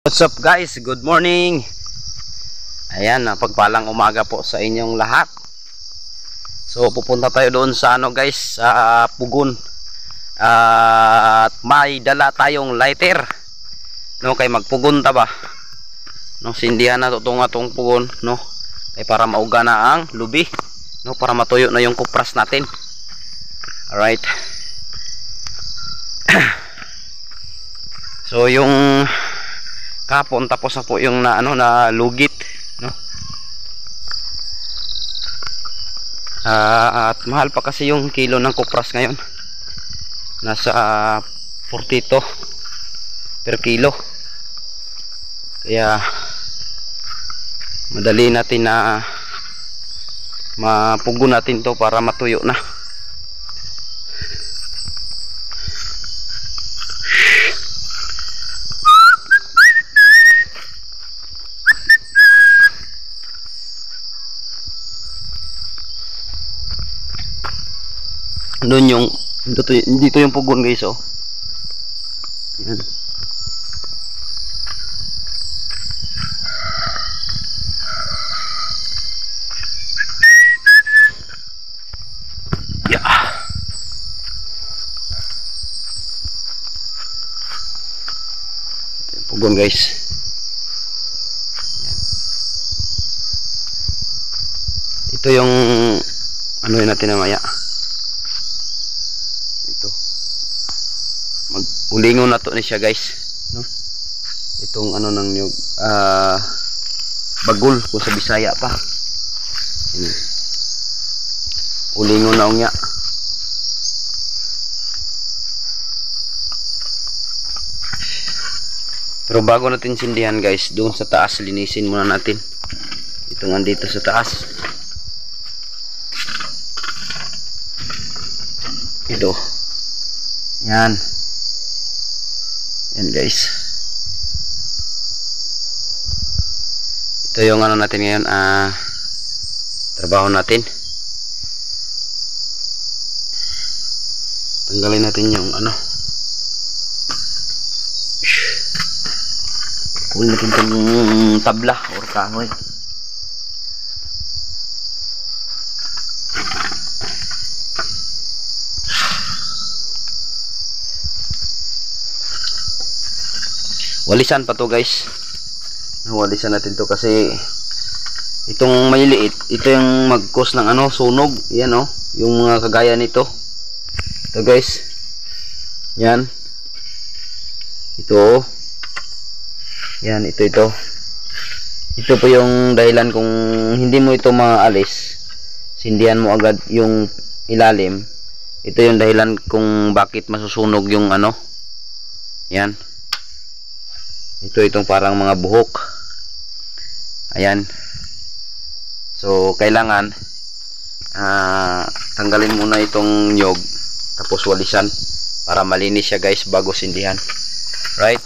What's up guys? Good morning. Ayan, pagpalang umaga po sa inyong lahat. So pupunta tayo doon sa guys, sa Pugon. At may dala tayong lighter. No, kay magpugon ta ba? No, sindihan na to atong pugon, no? Kay para mauga na ang lubi, no, para matuyo na yung kupras natin. Alright. So yung kapon tapos na po yung na lugit, no? At mahal pa kasi yung kilo ng kupras ngayon. Nasa 42 per kilo. Kaya madali natin na mapugo natin to para matuyo na. Doon yung dito yung pugon guys, oh. Yan. Yeah. Ito yung pugon guys. Yan. Ito yung ano yun natin namaya. Ulingon na to ni siya guys, no? Itong ng niyog, bagul kung sa Bisaya pa. Ulingon na niya. Pero bago natin sindihan guys, doon sa taas linisin muna natin itong andito sa taas. Ito yan. Yan guys. Ito yung natin ngayon, trabaho natin. Tanggalin natin yung kunin natin itong tabla or kahoy. Walisan pa to guys. Walisan natin to kasi itong maliliit, ito yung mag-cause ng sunog. Yan, oh, yung mga kagaya nito. Ito guys. Yan. Ito. Yan, ito. Ito po yung dahilan kung hindi mo ito maalis. Sindihan mo agad yung ilalim. Ito yung dahilan kung bakit masusunog yung Yan. Itong parang mga buhok. Ayan. So kailangan tanggalin muna itong nyog tapos walisan para malinis siya guys bago sindihan. Right?